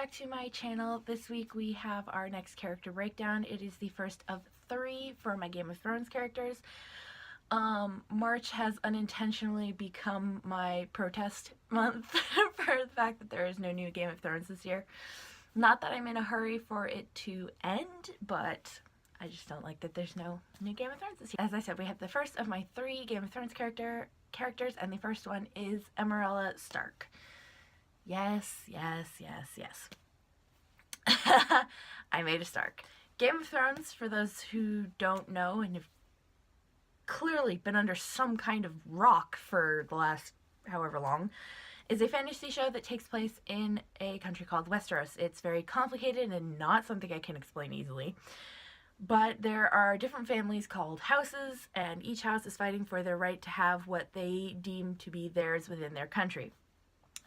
back to my channel. This week we have our next character breakdown. It is the first of 3 for my Game of Thrones characters. March has unintentionally become my protest month for the fact that there is no new Game of Thrones this year. Not that I'm in a hurry for it to end, but I just don't like that there's no new Game of Thrones this year. As I said, we have the first of my 3 Game of Thrones characters, and the first one is Emmrella Stark. Yes, yes, yes, yes. I made a Stark. Game of Thrones, for those who don't know and have clearly been under some kind of rock for the last however long, is a fantasy show that takes place in a country called Westeros. It's very complicated and not something I can explain easily. But there are different families called houses, and each house is fighting for their right to have what they deem to be theirs within their country.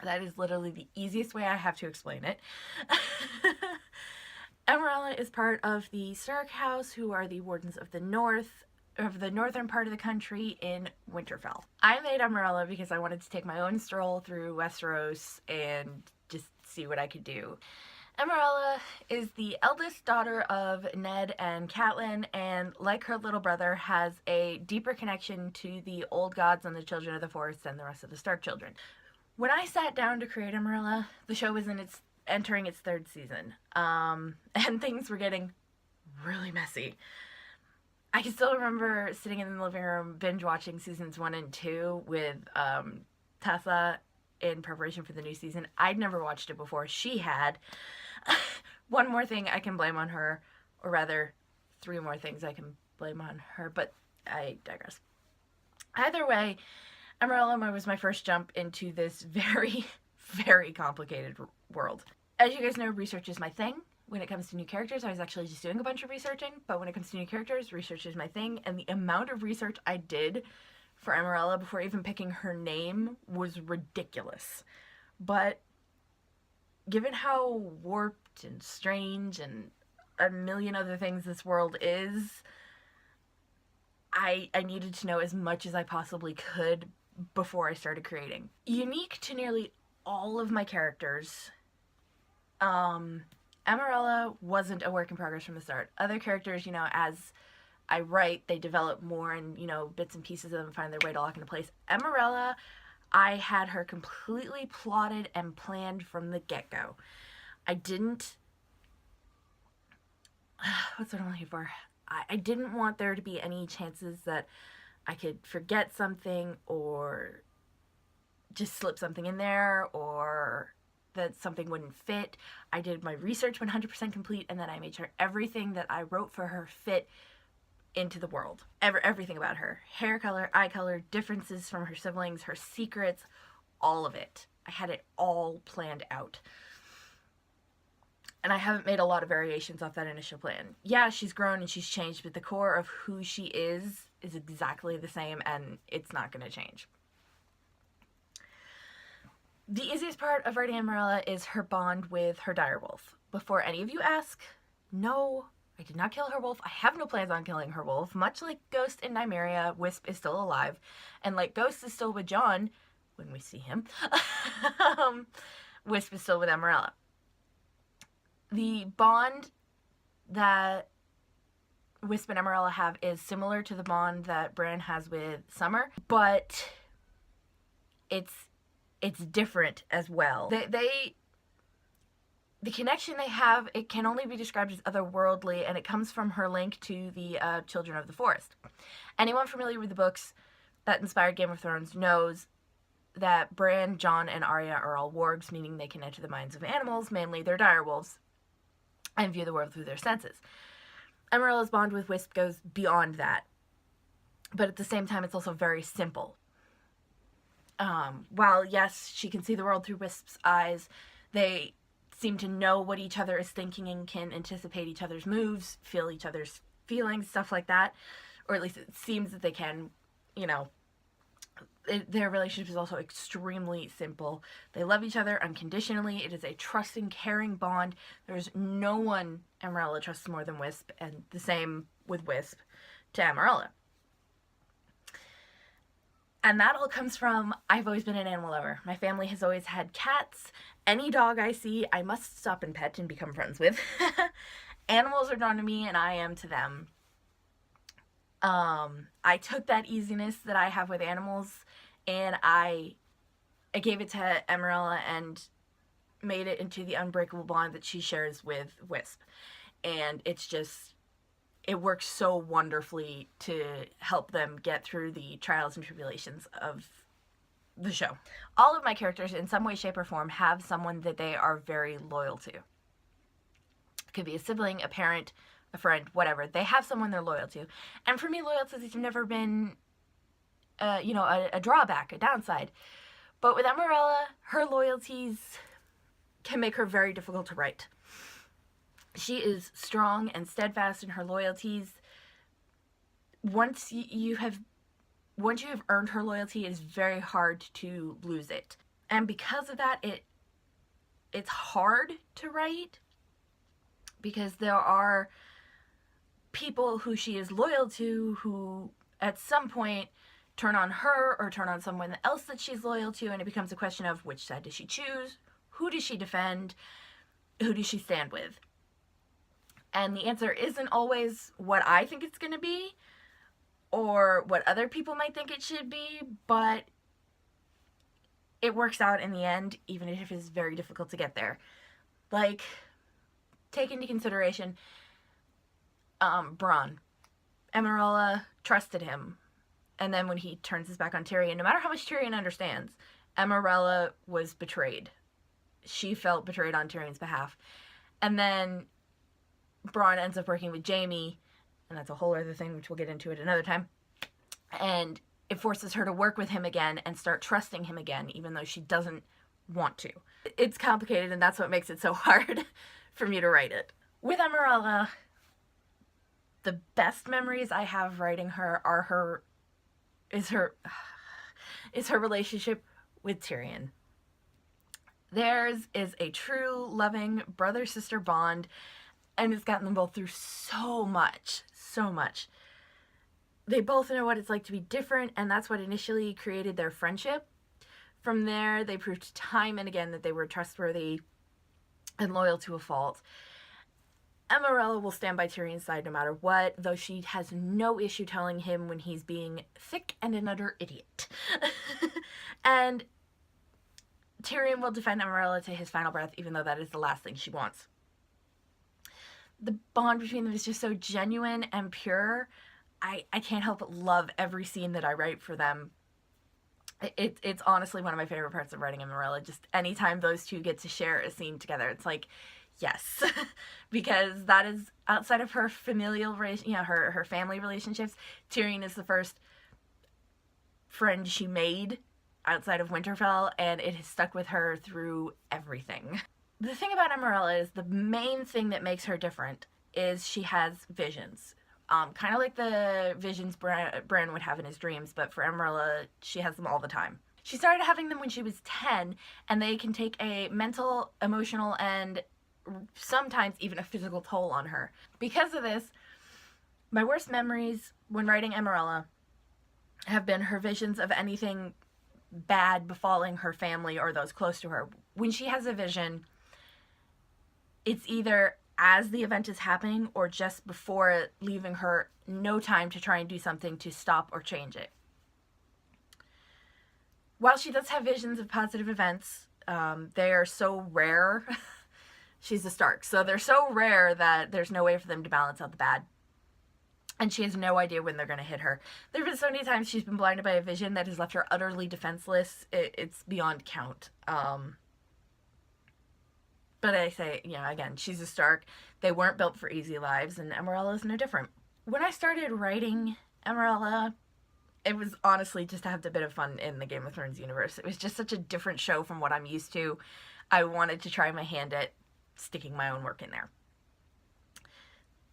That is literally the easiest way I have to explain it. Emmrella is part of the Stark House, who are the Wardens of the northern part of the country in Winterfell. I made Emmrella because I wanted to take my own stroll through Westeros and just see what I could do. Emmrella is the eldest daughter of Ned and Catelyn, and like her little brother, has a deeper connection to the old gods and the children of the forest than the rest of the Stark children. When I sat down to create Emmrella, the show was entering its 3rd season, and things were getting really messy. I can still remember sitting in the living room binge watching seasons 1 and 2 with Tessa in preparation for the new season. I'd never watched it before. She had. One more thing I can blame on her, or rather 3 more things I can blame on her, but I digress. Either way, Emmrella was my first jump into this very, very complicated world. As you guys know, research is my thing. When it comes to new characters, I was actually just doing a bunch of researching, but when it comes to new characters, research is my thing, and the amount of research I did for Emmrella before even picking her name was ridiculous. But given how warped and strange and a million other things this world is, I needed to know as much as I possibly could before I started creating. Unique to nearly all of my characters, Emmrella wasn't a work in progress from the start. Other characters, you know, as I write, they develop more and, you know, bits and pieces of them find their way to lock into place. Emmrella, I had her completely plotted and planned from the get-go. I didn't... What's what I'm looking for? I didn't want there to be any chances that I could forget something or just slip something in there or that something wouldn't fit. I did my research 100% complete, and then I made sure everything that I wrote for her fit into the world. Everything about her. Hair color, eye color, differences from her siblings, her secrets, all of it. I had it all planned out. And I haven't made a lot of variations off that initial plan. Yeah, she's grown and she's changed, but the core of who she is exactly the same, and it's not going to change. The easiest part of writing Emmrella is her bond with her direwolf. Before any of you ask, no, I did not kill her wolf. I have no plans on killing her wolf. Much like Ghost in Nymeria, Wisp is still alive. And like Ghost is still with Jon, when we see him, Wisp is still with Emmrella. The bond that Wisp and Emmrella have is similar to the bond that Bran has with Summer, but it's different as well. The connection they have, it can only be described as otherworldly, and it comes from her link to the Children of the Forest. Anyone familiar with the books that inspired Game of Thrones knows that Bran, Jon, and Arya are all wargs, meaning they can enter the minds of animals, mainly their direwolves, and view the world through their senses. Emmrella's bond with Wisp goes beyond that, but at the same time it's also very simple. While yes, she can see the world through Wisp's eyes, they seem to know what each other is thinking and can anticipate each other's moves, feel each other's feelings, stuff like that, or at least it seems that they can, you know. Their relationship is also extremely simple. They love each other unconditionally. It is a trusting, caring bond. There's no one Emmrella trusts more than Wisp, and the same with Wisp to Emmrella. And that all comes from, I've always been an animal lover. My family has always had cats. Any dog I see, I must stop and pet and become friends with. Animals are drawn to me and I am to them. I took that easiness that I have with animals and I gave it to Emmrella and made it into the unbreakable bond that she shares with Wisp. And it's just, it works so wonderfully to help them get through the trials and tribulations of the show. All of my characters, in some way, shape, or form, have someone that they are very loyal to. It could be a sibling, a parent, a friend, whatever. They have someone they're loyal to. And for me, loyalties have never been, a drawback, a downside. But with Emmrella, her loyalties can make her very difficult to write. She is strong and steadfast in her loyalties. Once you have earned her loyalty, it's very hard to lose it. And because of that, it's hard to write because there are people who she is loyal to who at some point turn on her or turn on someone else that she's loyal to, and it becomes a question of which side does she choose, who does she defend, who does she stand with. And the answer isn't always what I think it's going to be or what other people might think it should be, but it works out in the end, even if it's very difficult to get there. Like, take into consideration Bronn. Emmrella trusted him. And then when he turns his back on Tyrion, no matter how much Tyrion understands, Emmrella was betrayed. She felt betrayed on Tyrion's behalf. And then Bronn ends up working with Jaime, and that's a whole other thing which we'll get into at another time. And it forces her to work with him again and start trusting him again, even though she doesn't want to. It's complicated, and that's what makes it so hard for me to write it. With Emmrella, the best memories I have writing her is her relationship with Tyrion. Theirs is a true, loving brother-sister bond, and it's gotten them both through so much. They both know what it's like to be different, and that's what initially created their friendship. From there, they proved time and again that they were trustworthy and loyal to a fault. Emmrella will stand by Tyrion's side no matter what, though she has no issue telling him when he's being thick and an utter idiot. And Tyrion will defend Emmrella to his final breath, even though that is the last thing she wants. The bond between them is just so genuine and pure. I can't help but love every scene that I write for them. It's honestly one of my favorite parts of writing Emmrella. Just anytime those two get to share a scene together, it's like, yes. Because that is outside of her familial, her family relationships. Tyrion is the first friend she made outside of Winterfell, and it has stuck with her through everything. The thing about Emmrella is the main thing that makes her different is she has visions. Kind of like the visions Bran would have in his dreams, but for Emmrella, she has them all the time. She started having them when she was 10, and they can take a mental, emotional, and sometimes even a physical toll on her. Because of this, my worst memories when writing Emmrella have been her visions of anything bad befalling her family or those close to her. When she has a vision, it's either as the event is happening or just before leaving her no time to try and do something to stop or change it. While she does have visions of positive events, they are so rare. She's a Stark, so they're so rare that there's no way for them to balance out the bad. And she has no idea when they're going to hit her. There have been so many times she's been blinded by a vision that has left her utterly defenseless. It's beyond count. But I say, again, she's a Stark. They weren't built for easy lives, and Emmrella is no different. When I started writing Emmrella, it was honestly just to have a bit of fun in the Game of Thrones universe. It was just such a different show from what I'm used to. I wanted to try my hand at sticking my own work in there.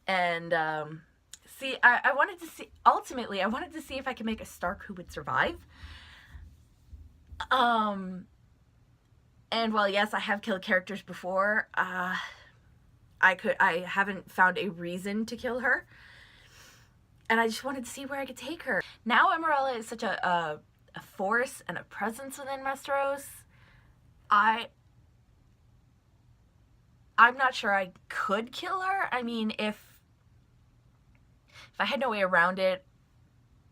And, I wanted to see, ultimately, I wanted to see if I could make a Stark who would survive. And while, yes, I have killed characters before, I haven't found a reason to kill her. And I just wanted to see where I could take her. Now Emmrella is such a a force and a presence within Westeros. I'm not sure I could kill her. I mean, if I had no way around it,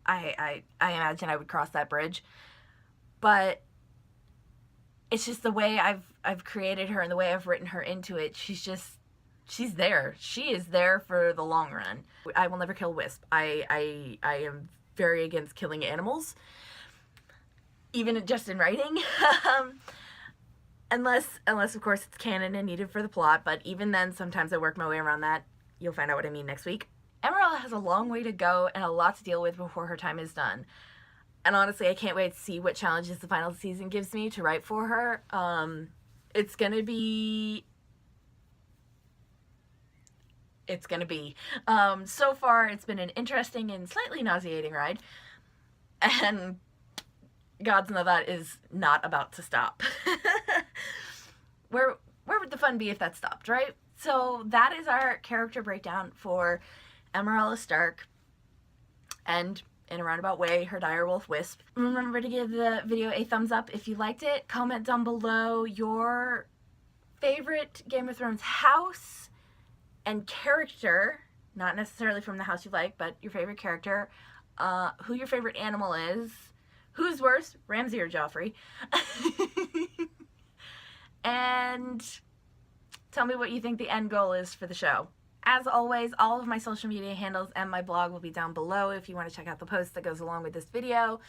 I imagine I would cross that bridge. But it's just the way I've created her and the way I've written her into it. She's there. She is there for the long run. I will never kill Wisp. I am very against killing animals, even just in writing. Unless of course it's canon and needed for the plot, but even then sometimes I work my way around that. You'll find out what I mean next week. Emmrella has a long way to go and a lot to deal with before her time is done. And honestly, I can't wait to see what challenges the final season gives me to write for her. It's gonna be... So far, it's been an interesting and slightly nauseating ride. And gods know that is not about to stop. Where would the fun be if that stopped, right? So that is our character breakdown for Emmrella Stark, and in a roundabout way, her direwolf Wisp. Remember to give the video a thumbs up if you liked it. Comment down below your favorite Game of Thrones house and character, not necessarily from the house you like, but your favorite character, who your favorite animal is, who's worse, Ramsay or Joffrey, and tell me what you think the end goal is for the show. As always, all of my social media handles and my blog will be down below if you want to check out the post that goes along with this video.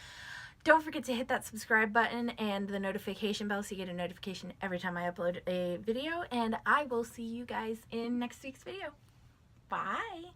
Don't forget to hit that subscribe button and the notification bell so you get a notification every time I upload a video, and I will see you guys in next week's video. Bye!